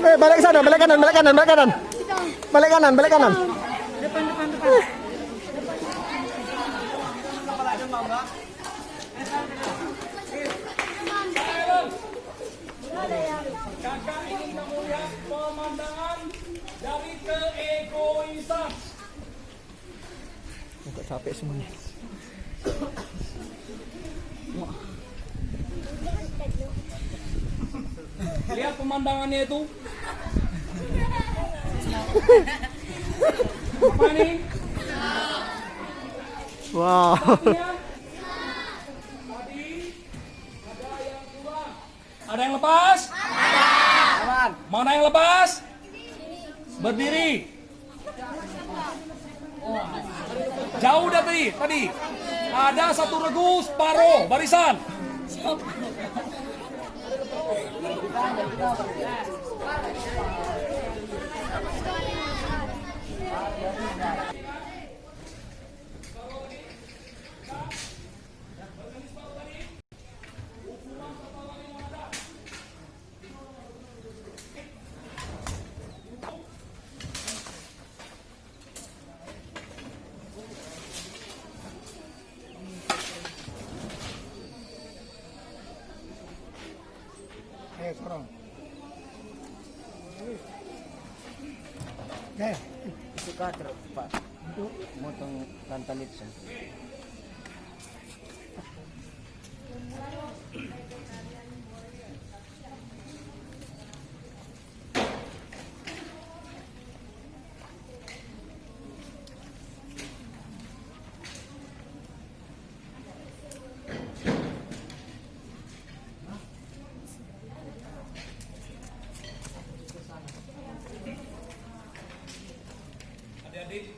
Balik sana, balik kanan, balik kanan, balik kanan. Balik kanan, balik kanan. Depan, depan, depan. Kakak ingin kamu lihat pemandangan dari keegoisan. Agak capek semuanya. Lihat pemandangannya itu. Apa nih? Wow. Tadi ada yang kurang. Ada yang lepas? Ada. Mana yang lepas? Berdiri. Jauh dari tadi. Ada satu regu separuh barisan. Sorong. Suka terus Pak motong tantan itu. Adik-adik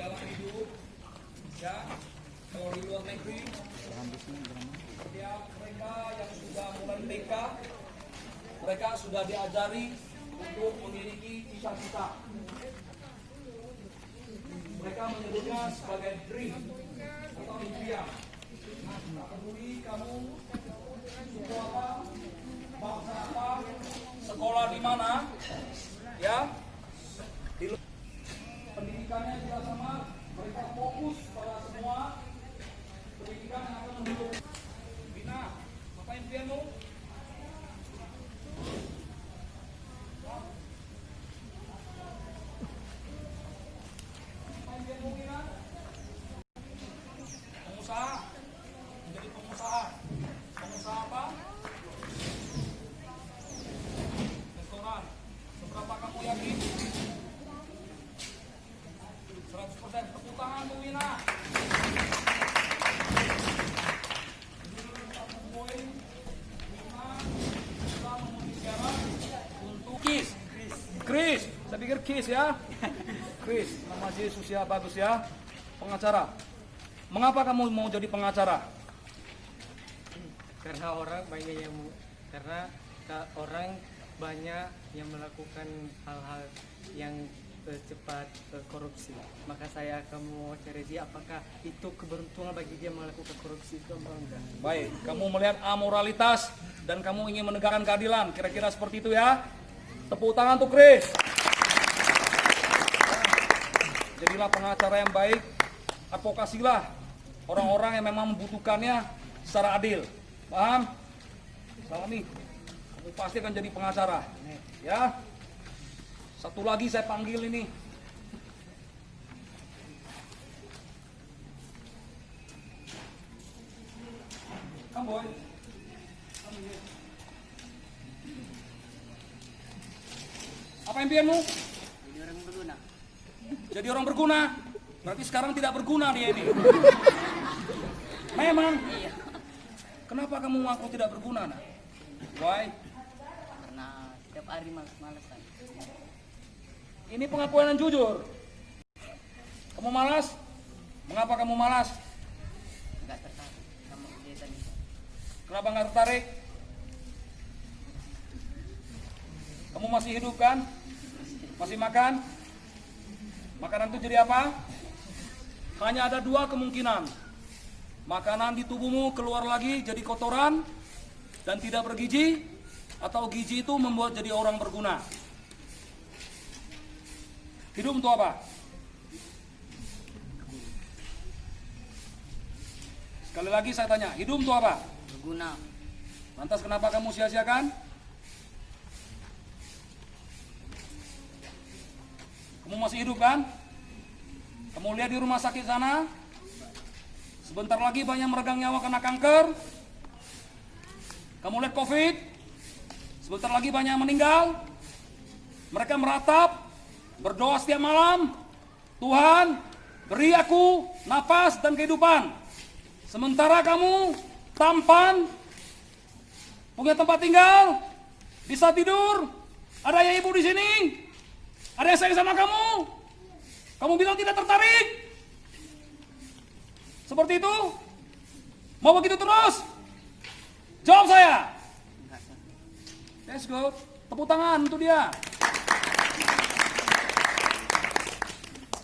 dalam hidup ya, kalau di luar negeri setiap mereka yang sudah mulai TK mereka sudah diajari untuk memiliki cita-cita. Mereka menyebutnya sebagai dream atau impian. Tak peduli kamu suku apa, bangsa apa, sekolah di mana, ya. Pendidikannya juga sama, mereka fokus pada semua pendidikan yang akan mendukung. Bina, apa impianmu? Apa impianmu, Bina? Pengusaha, menjadi pengusaha. Pengusaha apa? Restoran. Seberapa kamu yakin? 100% tepuk tangan Bu Wina. Untuk Chris, saya pikir Chris ya. Chris, nama Yesus ya, bagus ya. Pengacara. Mengapa kamu mau jadi pengacara? Karena orang banyak yang melakukan hal-hal yang cepat korupsi. Maka saya akan mau cari dia apakah itu keberuntungan bagi dia melakukan korupsi itu atau enggak. Baik, kamu melihat amoralitas dan kamu ingin menegakkan keadilan. Kira-kira seperti itu ya. Tepuk tangan untuk Chris. Jadilah pengacara yang baik. Advokasilah orang-orang yang memang membutuhkannya secara adil. Paham? Salami, kamu pasti akan jadi pengacara. Ya. Satu lagi saya panggil ini. Come boy. Apa impianmu? Jadi orang berguna. Jadi orang berguna. Berarti sekarang tidak berguna dia ini. Memang. Iya. Kenapa kamu ngaku tidak berguna, nak? Why? Karena setiap hari malas-malasan. Ini pengakuan yang jujur. Kamu malas? Mengapa kamu malas? Enggak tertarik sama kegiatan itu. Kenapa nggak tertarik? Kamu masih hidup kan? Masih makan? Makanan itu jadi apa? Hanya ada dua kemungkinan. Makanan di tubuhmu keluar lagi jadi kotoran, dan tidak bergizi, atau gizi itu membuat jadi orang berguna? Hidup untuk apa? Sekali lagi saya tanya, hidup untuk apa? Berguna. Lantas kenapa kamu sia-siakan? Kamu masih hidup kan? Kamu lihat di rumah sakit sana, sebentar lagi banyak meregang nyawa kena kanker. Kamu lihat COVID, sebentar lagi banyak meninggal. Mereka meratap, berdoa setiap malam, Tuhan beri aku nafas dan kehidupan. Sementara kamu tampan, punya tempat tinggal, bisa tidur, ada ayah ibu di sini, ada yang sayang sama kamu. Kamu bilang tidak tertarik. Seperti itu? Mau begitu terus? Jawab saya. Let's go. Tepuk tangan untuk dia.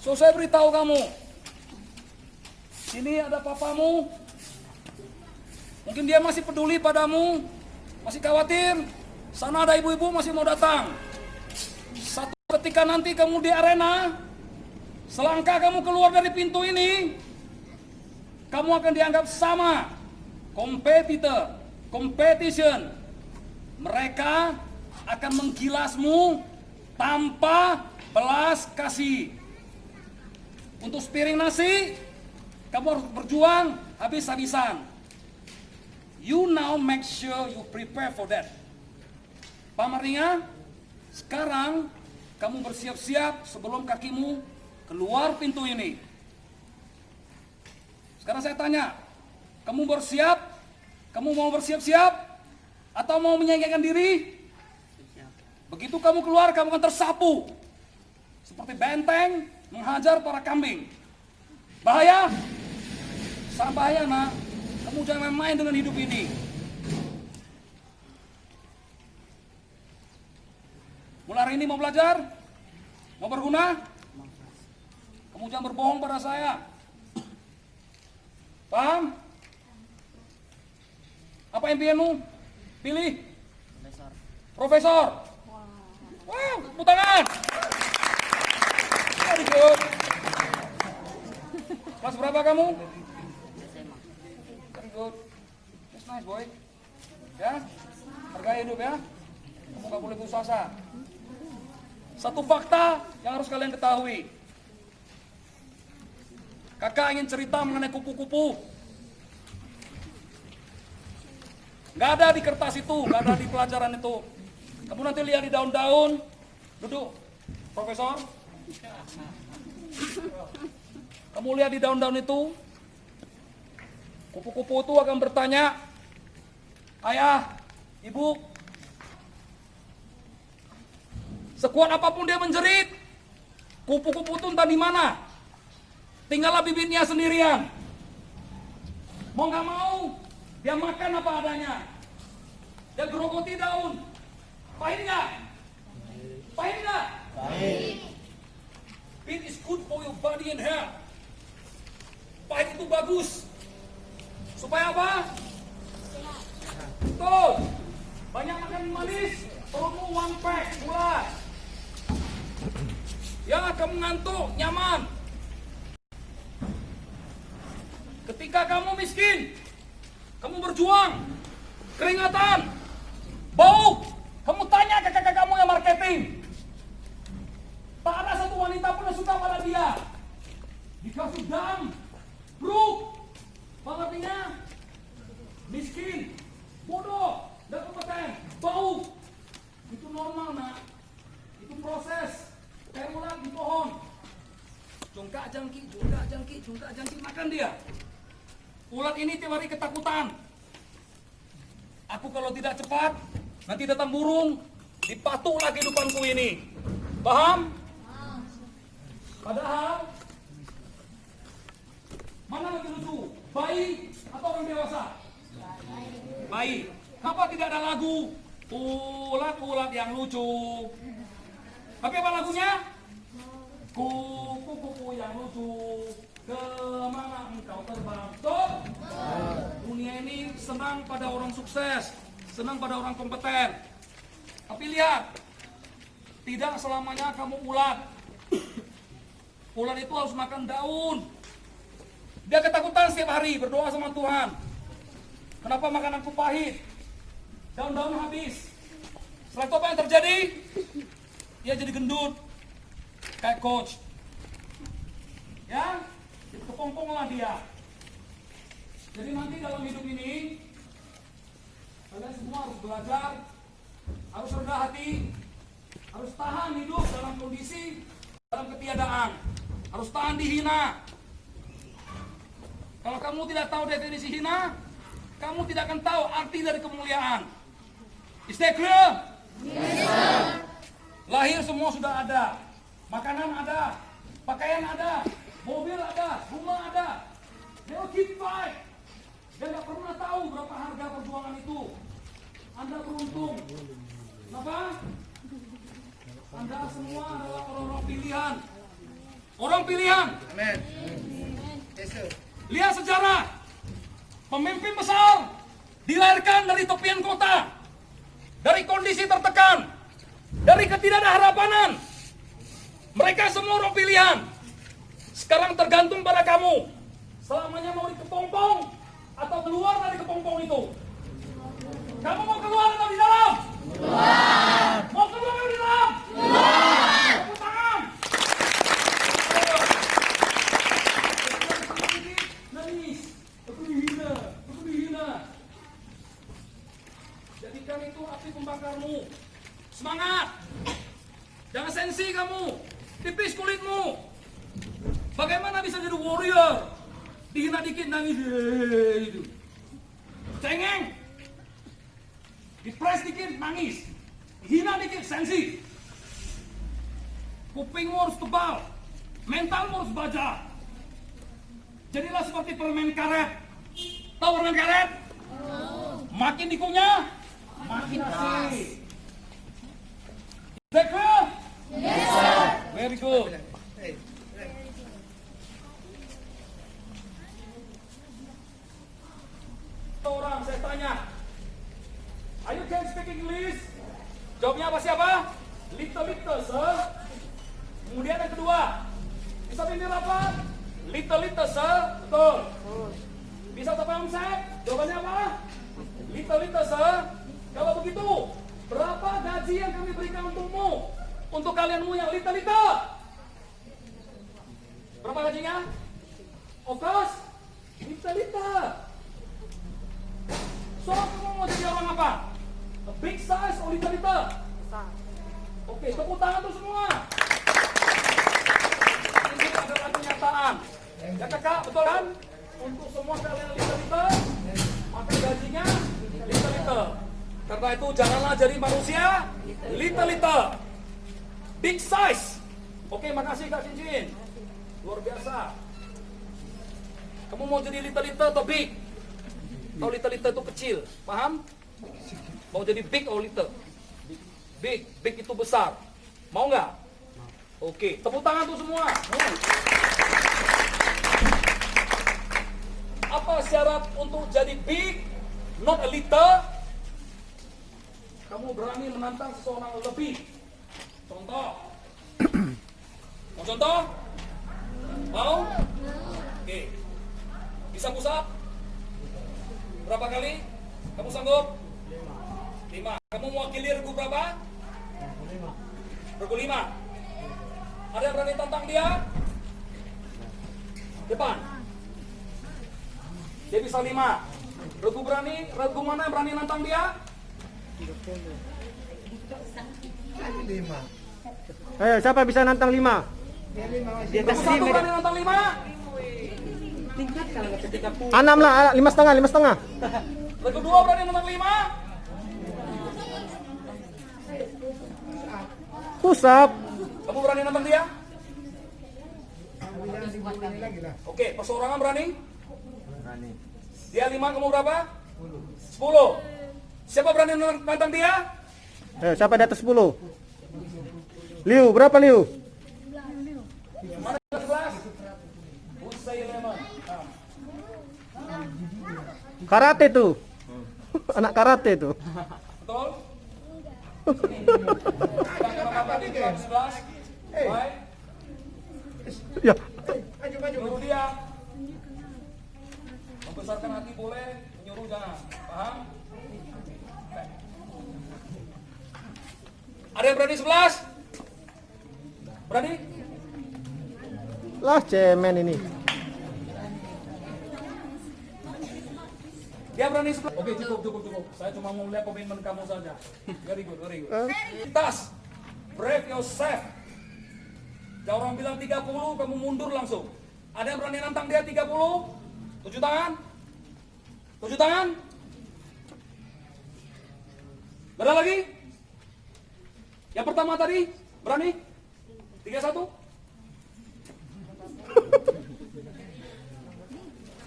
So saya beritahu kamu, sini ada papamu. Mungkin dia masih peduli padamu, masih khawatir. Sana ada ibu-ibu masih mau datang. Satu ketika nanti kamu di arena, selangkah kamu keluar dari pintu ini, kamu akan dianggap sama, kompetitor, competition. Mereka akan menggilasmu tanpa belas kasih. Untuk sepiring nasi, kamu harus berjuang habis-habisan. You now make sure you prepare for that. Paham artinya? Sekarang kamu bersiap-siap sebelum kakimu keluar pintu ini. Sekarang saya tanya, kamu bersiap? Kamu mau bersiap-siap? Atau mau menyanyikan diri? Begitu kamu keluar, kamu akan tersapu. Seperti benteng menghajar para kambing. Bahaya? Sangat bahaya, nak. Kamu jangan main dengan hidup ini. Mulai hari ini mau belajar? Mau berguna? Kamu jangan berbohong pada saya. Paham? Apa impianmu? Pilih. Profesor. Wow, tepuk tangan. Very good. Kelas berapa kamu? Very good. That's nice, boy. Ya, hargai hidup ya. Kamu gak boleh putus asa. Satu fakta yang harus kalian ketahui. Kakak ingin cerita mengenai kupu-kupu. Gak ada di kertas itu, gak ada di pelajaran itu. Kamu nanti lihat di daun-daun. Duduk, Profesor. Kamu lihat di daun-daun itu. Kupu-kupu itu akan bertanya, ayah, ibu, sekuat apapun dia menjerit, kupu-kupu itu entah di mana. Tinggallah bibitnya sendirian. Mau nggak mau, dia makan apa adanya. Dia gerogoti daun. Pahit nggak? Pahit nggak? Pahit. It is good for your body and health. Pahit itu bagus. Supaya apa? Betul. Banyak makan manis, perutmu one pack, mulai. Ya, kamu ngantuk, nyaman. Ketika kamu miskin, kamu berjuang, keringatan, bau, kamu tanya ke kakak kamu yang marketing. Tak ada satu wanita pun yang suka pada dia. Dikasih dam, broke, artinya miskin, bodoh, tidak kompeten, bau. Itu normal, nak. Itu proses. Kayak ulat di pohon. Jongkak jangkik, jongkak jangkik, jongkak jangkik, makan dia. Ulat ini tiap hari ketakutan. Aku kalau tidak cepat, nanti datang burung, dipatuklah kehidupanku ini. Paham? Padahal, mana lebih lucu? Bayi atau orang dewasa? Bayi. Kenapa tidak ada lagu? Ulat-ulat yang lucu. Pakai apa lagunya? Kupu-kupu yang lucu, kemana engkau terbang? Tuh, dunia ini senang pada orang sukses. senang pada orang kompeten. Tapi lihat, tidak selamanya kamu ulat. Ulat itu harus makan daun. Dia ketakutan setiap hari berdoa sama Tuhan. Kenapa makananku pahit? Daun-daun habis. Setelah itu apa yang terjadi? Dia jadi gendut. Kayak coach. Ya, kepompong lah dia. Jadi nanti dalam hidup ini, kalian semua harus belajar, harus rendah hati, harus tahan hidup dalam kondisi, dalam ketiadaan. Harus tahan dihina. Kalau kamu tidak tahu definisi hina, kamu tidak akan tahu arti dari kemuliaan. Is that clear? Yes, sir. Lahir semua sudah ada. Makanan ada. Pakaian ada. Mobil ada. Rumah ada. They will keep fight. Dia nggak pernah tahu berapa harga perjuangan itu. Anda beruntung. Kenapa? Anda semua adalah orang-orang pilihan. Orang pilihan. Amin. Yes, sir. Lihat sejarah. Pemimpin besar dilahirkan dari tepian kota. Dari kondisi tertekan. Dari ketidakadahrapanan. Mereka semua orang pilihan. Sekarang tergantung pada kamu. Selamanya mau di kepompong atau keluar dari kepompong itu. Kamu mau keluar atau di dalam? Keluar. Mau keluar atau di dalam? Keluar. Tepuk tangan. Nangis. Aku dihina. Aku dihina. Jadikan itu api pembakarmu. Semangat. Jangan sensi kamu. Tipis kulitmu. Bagaimana bisa jadi warrior? Dihina dikit nangis. Itu. Cengeng. Dipres dikit nangis. Hina dikit sensi. Kupingmu harus tebal. Mentalmu harus baja. Jadilah seperti permen karet. Tahu permen karet? Makin dikunyah, makin asik. Is that clear? Yes, sir. Very good. Orang saya tanya, are you can speak English? Jawabnya apa siapa? Little, sir. Kemudian yang kedua, bisa pimpin rapat? Little, sir. Betul. Bisa tepang saya? Jawabannya apa? Little, sir. Kalau begitu, berapa gaji yang kami berikan untukmu? Untuk kalianmu yang little. Berapa gajinya? Of course, little. So, kamu mau jadi orang apa? A big size or little? Oke, tepuk tangan tuh semua. Ini adalah kenyataan. Ya kakak, betul kan? Untuk semua kalian little, maka gajinya little. Karena itu janganlah jadi manusia little. Big size. Oke, makasih Kak Cincin. Luar biasa. Kamu mau jadi little atau big? Kalau little itu kecil, paham? Mau jadi big atau little? Big itu besar. Mau nggak? Oke, tepuk tangan tuh semua. Apa syarat untuk jadi big, not a little? Kamu berani menantang seseorang lebih. Contoh. Mau contoh? Mau? Oke. Bisa push up? Berapa kali? Kamu sanggup? 5. Kamu mewakili regu berapa? Regu 5. Ada yang berani tantang dia? Depan. Dia bisa 5. Regu mana yang berani nantang dia? 5. Ayo, siapa bisa nantang 5? Regu 1 berani nantang 5? 6 lah, 5,5. Regu 2 berani nantang 5? Push up. Kamu berani nantang dia? Oke, perseorangan berani? Berani. Dia 5, kamu berapa? 10. Siapa berani nantang dia? Ayo, siapa di atas 10? Liu, berapa Liu? Mana 11? Usai lemon. Karate tuh. Anak karate tuh. Betul? Sini. Pegang mata di 11. Baik. Ya. Nyuruh dia. Membesarkan hati boleh, menyuruh jangan. Paham? Ada yang berani 11? Berani? Lah cemen ini. Dia berani 11. Oke, cukup. Saya cuma mau lihat komitmen kamu saja. Very good. Tas. Brave yourself. Kalau orang bilang 30, kamu mundur langsung. Ada yang berani nantang dia 30? 7 tangan? 7 tangan? Ada lagi? Yang pertama tadi, berani? 31?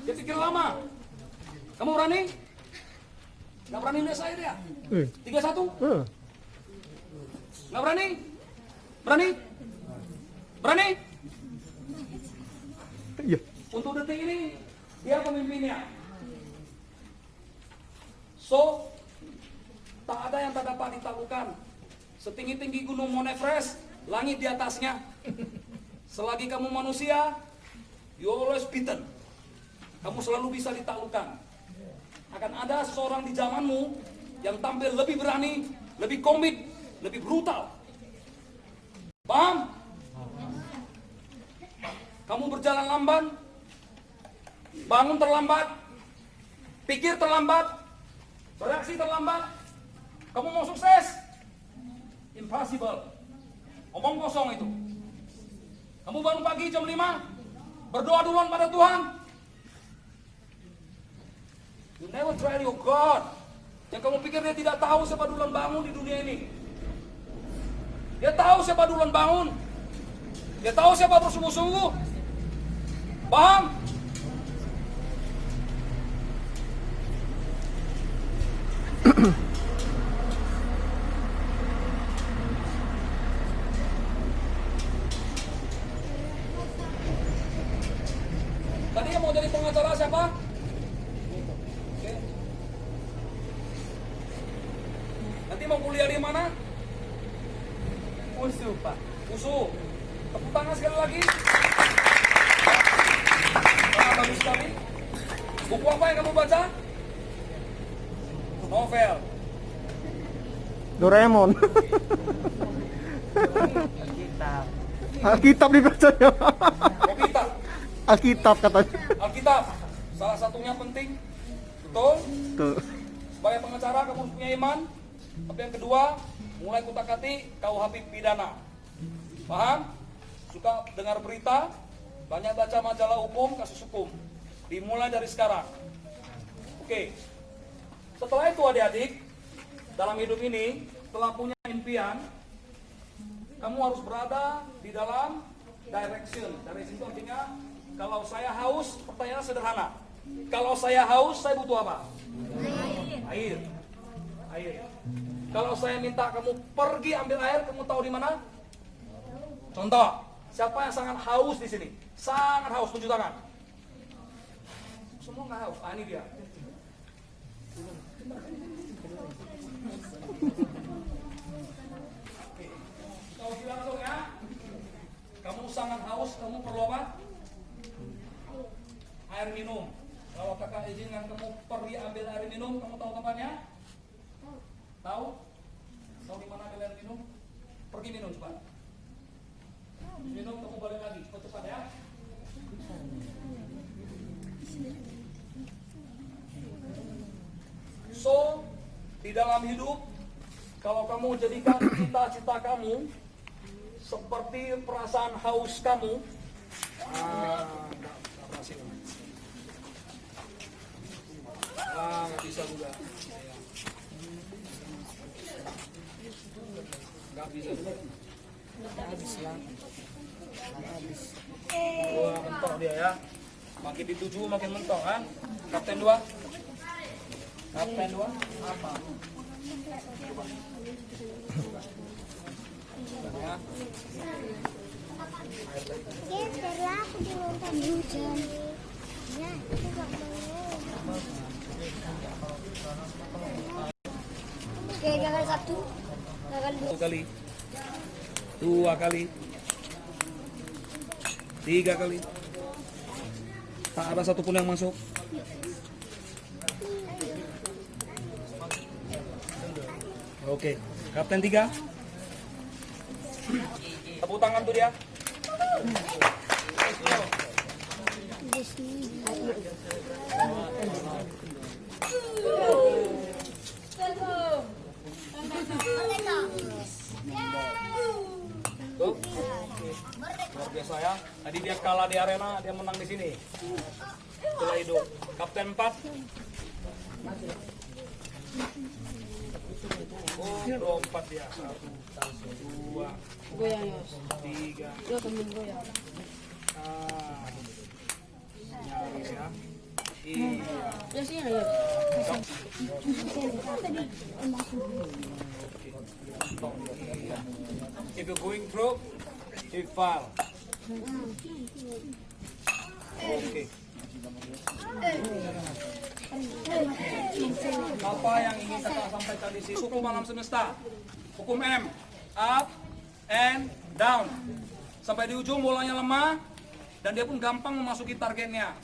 Dia pikir lama. Kamu berani? Nggak berani lihat saya dia? 31? Nggak berani? Berani? Berani? Iya. Untuk detik ini, dia pemimpinnya. So, tak ada yang tak dapat ditaklukkan. Setinggi-tinggi gunung Mount Everest, langit di atasnya. Selagi kamu manusia, you always beaten. Kamu selalu bisa ditaklukkan. Akan ada seseorang di zamanmu yang tampil lebih berani, lebih komit, lebih brutal. Paham? Kamu berjalan lamban, bangun terlambat, pikir terlambat, bereaksi terlambat. Kamu mau sukses? Impossible. Omong kosong itu. Kamu bangun pagi jam 5, berdoa duluan pada Tuhan. You never try your God. Yang kamu pikir dia tidak tahu siapa duluan bangun di dunia ini. Dia tahu siapa duluan bangun. Dia tahu siapa bersungguh-sungguh. Paham? Tadi yang mau jadi pengacara siapa? Oke. Nanti mau kuliah di mana? USU, Pak. USU. Tepuk tangan sekali lagi. Bagus sekali. Buku apa yang kamu baca? Novel. Doraemon. Alkitab. Alkitab dibacanya. Alkitab. Alkitab katanya. Alkitab. Salah satunya penting. Betul? Tuh. Sebagai pengacara kamu harus punya iman. Tapi yang kedua, mulai kutak-atik KUHP pidana. Paham? Suka dengar berita, banyak baca majalah hukum, kasus hukum. Dimulai dari sekarang. Oke. Setelah itu adik-adik, dalam hidup ini, setelah punya impian, kamu harus berada di dalam direction. Direction itu artinya, kalau saya haus, pertanyaan sederhana. Kalau saya haus, saya butuh apa? Air. Air. Kalau saya minta kamu pergi ambil air, kamu tahu di mana? Contoh, siapa yang sangat haus di sini? Sangat haus, tunjuk tangan. Semua nggak haus. Ah, ini dia. Kau bilang langsung ya. Kamu sangat haus, kamu perlu apa? Air minum. Kalau kakak izinkan kamu pergi ambil air minum, kamu tahu tempatnya? Tahu? Tahu di mana ambil air minum? Pergi minum cepat. Minum, kamu balik lagi, cepat ya. So, di dalam hidup, kalau kamu jadikan cita-cita kamu seperti perasaan haus kamu, nggak bisa juga. Nggak bisa juga. Habis lah. Wah, mentok dia ya. Makin dituju makin mentok kan. Kapten 2. Kapten 2 apa? Ya. Setelah aku diminta hujan. Ya, aku gak mau. Oke, gagal 1, gagal 2. 1 kali, 2 kali, 3 kali. Tak ada satupun yang masuk. Oke, kapten 3. Tepuk tangan tuh dia. Tuh. Luar biasa ya. Tadi dia kalah di arena, dia menang di sini. Itulah hidup. Kapten 4. Oh, 4 dia. 1, 2, Goyang Yos. 3. Yo temen goyang. Nyaris ya. Iya. Ya sih ya. If you're going through, you fall. Oke. Apa yang ingin kita sampaikan di sini? Hukum alam semesta. Hukum M. Up and down. Sampai di ujung bolanya lemah dan dia pun gampang memasuki targetnya.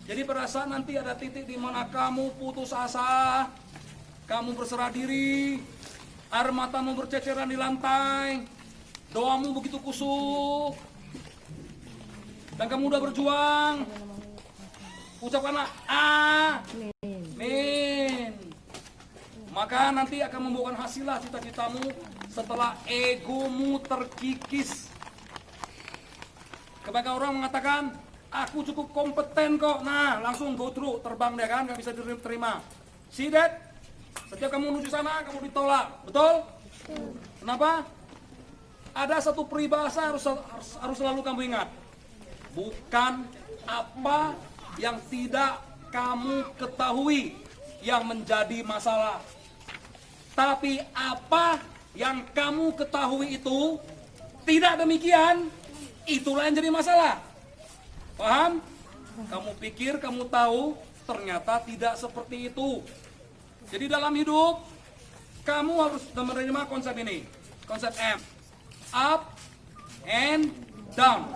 Jadi pada saat nanti ada titik di mana kamu putus asa, kamu berserah diri, air matamu berceceran di lantai, doamu begitu kusuk, dan kamu udah berjuang, ucapkanlah amin. Maka nanti akan membuahkan hasillah cita-citamu setelah egomu terkikis. Kebanyakan orang mengatakan, aku cukup kompeten kok. Nah, langsung go through, terbang dia kan, nggak bisa diterima. See that? Setiap kamu menuju sana, kamu ditolak. Betul? Kenapa? Ada satu peribahasa harus selalu kamu ingat. Bukan apa yang tidak kamu ketahui yang menjadi masalah. Tapi apa yang kamu ketahui itu tidak demikian, itulah yang jadi masalah. Paham? Kamu pikir kamu tahu, ternyata tidak seperti itu. Jadi dalam hidup, kamu harus menerima konsep ini. Konsep M. Up and down.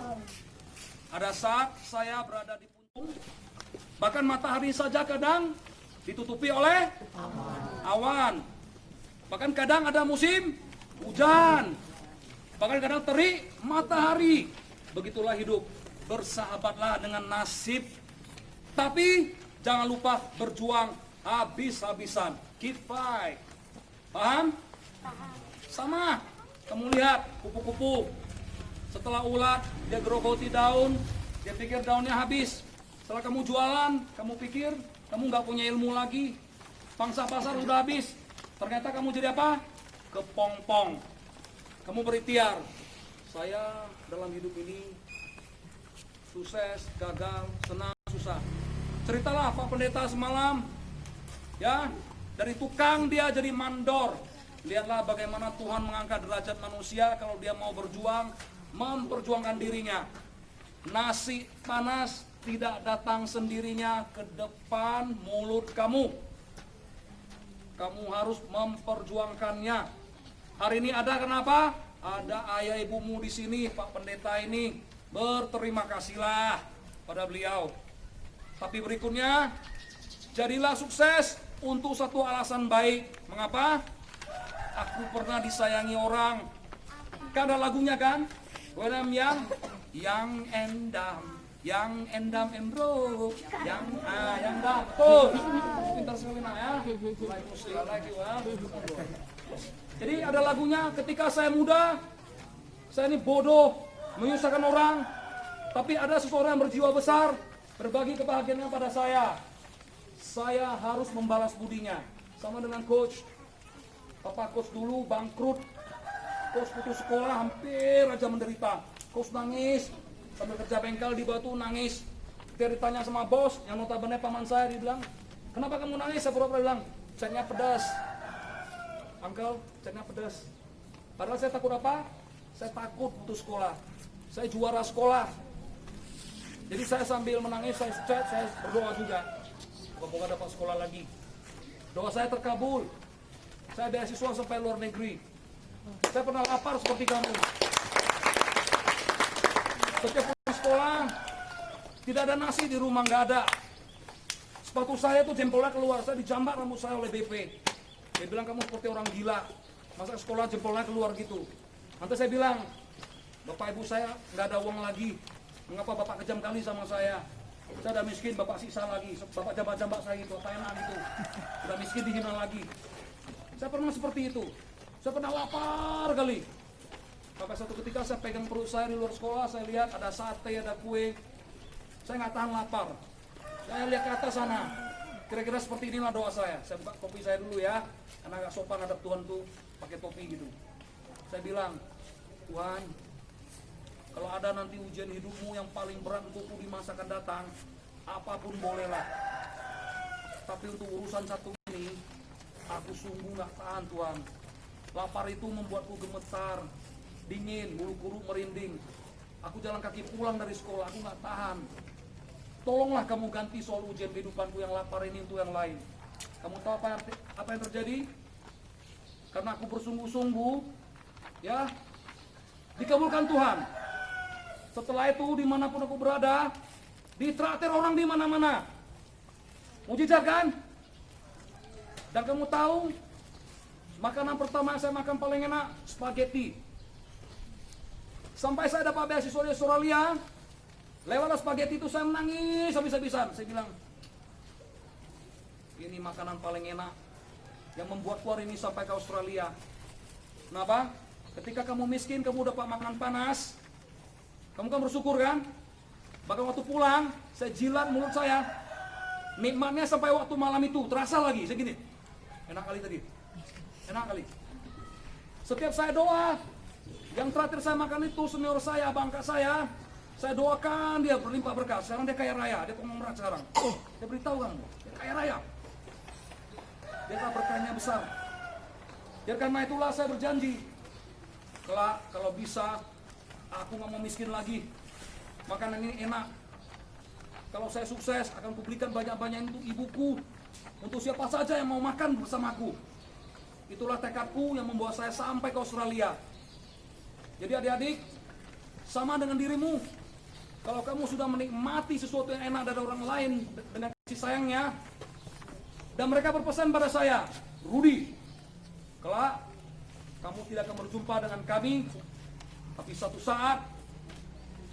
Ada saat saya berada di puncak, bahkan matahari saja kadang ditutupi oleh awan. Bahkan kadang ada musim hujan. Bahkan kadang terik matahari. Begitulah hidup. Bersahabatlah dengan nasib. Tapi jangan lupa berjuang habis-habisan. Keep fight. Paham? Sama. Kamu lihat kupu-kupu. Setelah ulat, dia gerogoti daun. Dia pikir daunnya habis. Setelah kamu jualan, kamu pikir kamu nggak punya ilmu lagi. Pangsa pasar udah habis. Ternyata kamu jadi apa? Kepompong. Kamu berikhtiar. Saya dalam hidup ini sukses, gagal, senang, susah. Ceritalah Pak Pendeta semalam. Ya, dari tukang dia jadi mandor. Lihatlah bagaimana Tuhan mengangkat derajat manusia kalau dia mau berjuang, memperjuangkan dirinya. Nasi panas tidak datang sendirinya ke depan mulut kamu. Kamu harus memperjuangkannya. Hari ini ada kenapa? Ada ayah ibumu di sini, Pak Pendeta ini. Berterima kasihlah pada beliau. Tapi berikutnya, jadilah sukses untuk satu alasan baik. Mengapa? Aku pernah disayangi orang. Kan ada lagunya kan? When I'm young and dumb and broke, yang dam. Tuh, pintar sekali nak ya. Like musik, like you, Jadi ada lagunya, ketika saya muda, saya ini bodoh, menyusahkan orang, tapi ada seseorang yang berjiwa besar, berbagi kebahagiaannya pada saya. Saya harus membalas budinya. Sama dengan coach. Papa coach dulu bangkrut. Coach putus sekolah, hampir aja menderita. Coach nangis, sambil kerja bengkel di Batu nangis. Dia ditanya sama bos, yang notabene paman saya, dia bilang, kenapa kamu nangis? Saya pura-pura bilang, catnya pedas. Uncle, catnya pedas. Padahal saya takut apa? Saya takut putus sekolah. Saya juara sekolah. Jadi saya sambil menangis, saya cat, saya berdoa juga. Semoga dapat sekolah lagi. Doa saya terkabul. Saya beasiswa sampai luar negeri. Saya pernah lapar seperti kamu. Setiap pulang sekolah, tidak ada nasi di rumah, nggak ada. Sepatu saya tuh jempolnya keluar, saya dijambak rambut saya oleh BP. Dia bilang kamu seperti orang gila, masa sekolah jempolnya keluar gitu. Nanti saya bilang, bapak ibu saya nggak ada uang lagi, mengapa bapak kejam kali sama saya? Saya udah miskin, bapak sisa lagi, bapak jambak-jambak saya gitu, apa enak gitu. Udah miskin dihina lagi. Saya pernah seperti itu, saya pernah lapar kali. Sampai satu ketika saya pegang perut saya di luar sekolah, saya lihat ada sate, ada kue. Saya nggak tahan lapar. Saya lihat ke atas sana. Kira-kira seperti inilah doa saya. Saya buka topi saya dulu ya, karena agak sopan hadap Tuhan tuh pakai topi gitu. Saya bilang, Tuhan, kalau ada nanti ujian hidupmu yang paling berat untukku di masa akan datang, apapun bolehlah. Tapi untuk urusan satu ini, aku sungguh nggak tahan Tuhan. Lapar itu membuatku gemetar, dingin, bulu kuru merinding. Aku jalan kaki pulang dari sekolah, aku nggak tahan. Tolonglah kamu ganti soal ujian kehidupanku yang lapar ini untuk yang lain. Kamu tahu apa yang terjadi? Karena aku bersungguh-sungguh, ya, dikabulkan Tuhan. Setelah itu dimanapun aku berada, ditraktir orang di mana-mana. Mujizat kan? Dan kamu tahu, makanan pertama yang saya makan paling enak, spaghetti. Sampai saya dapat beasiswa di Australia, lewat spaghetti itu saya menangis habis-habisan. Saya bilang, ini makanan paling enak yang membuat keluar ini sampai ke Australia. Kenapa? Ketika kamu miskin, kamu dapat makanan panas, kamu kan bersyukur kan? Bahkan waktu pulang, saya jilat mulut saya, nikmatnya sampai waktu malam itu terasa lagi. Saya gini, enak kali tadi, enak kali. Setiap saya doa, yang terakhir saya makan itu senior saya, bangka saya doakan dia berlimpah berkah. Sekarang dia kaya raya, dia konglomerat sekarang. Dia beritahu kamu, dia kaya raya. Dia tak berkahnya besar. Ya karena itulah saya berjanji, kelak kalau bisa aku nggak mau miskin lagi. Makanan ini enak. Kalau saya sukses akan kuberikan banyak-banyak untuk ibuku, untuk siapa saja yang mau makan bersamaku. Itulah tekadku yang membawa saya sampai ke Australia. Jadi adik-adik, sama dengan dirimu. Kalau kamu sudah menikmati sesuatu yang enak dari orang lain dengan kasih sayangnya, dan mereka berpesan pada saya, Rudy, kelak kamu tidak akan berjumpa dengan kami, tapi satu saat,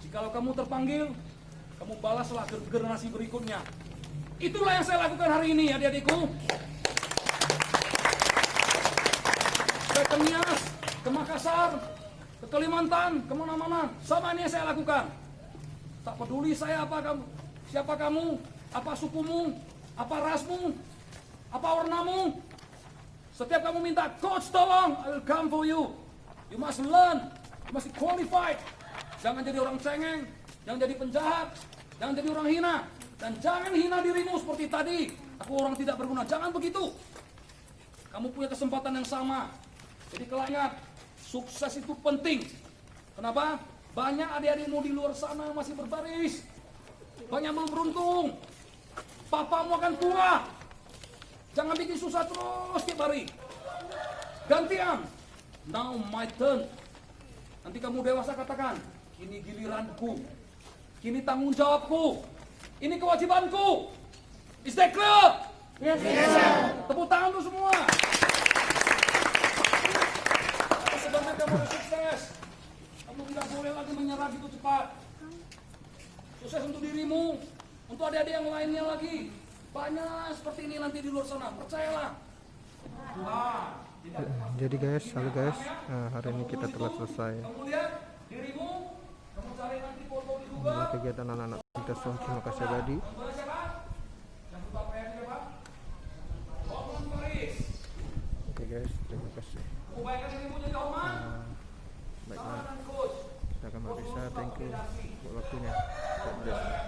jikalau kamu terpanggil, kamu balaslah generasi berikutnya. Itulah yang saya lakukan hari ini, adik-adikku. Saya ke Nias, ke Makassar, ke Kalimantan, kemana-mana, sama ini yang saya lakukan. Tak peduli saya apa kamu, siapa kamu, apa sukumu, apa rasmu, apa warnamu. Setiap kamu minta, coach tolong, I will come for you. You must learn, you must be qualified. Jangan jadi orang cengeng, jangan jadi penjahat, jangan jadi orang hina. Dan jangan hina dirimu seperti tadi. Aku orang tidak berguna, jangan begitu. Kamu punya kesempatan yang sama. Jadi kalau ingat, sukses itu penting. Kenapa? Banyak adik-adikmu di luar sana masih berbaris. Banyak belum beruntung. Papamu akan tua. Jangan bikin susah terus tiap hari. Gantian. Now my turn. Nanti kamu dewasa katakan, ini giliranku. Ini tanggung jawabku. Ini kewajibanku. Is that clear? Yes, sir. Tepuk tangan tuh semua. Sebenarnya kamu harus sukses. Kamu tidak boleh lagi menyerah gitu cepat. Sukses untuk dirimu, untuk adik-adik yang lainnya lagi. Banyak seperti ini nanti di luar sana, percayalah. Jadi guys, halo guys, hari ini kita telah selesai Kamu lihat dirimu, kamu cari nanti foto di Google. kegiatan anak-anak kita semua. Terima kasih Badi. Oke guys, terima kasih. Baiklah, kita akan bisa. Thank you buat waktunya. God bless.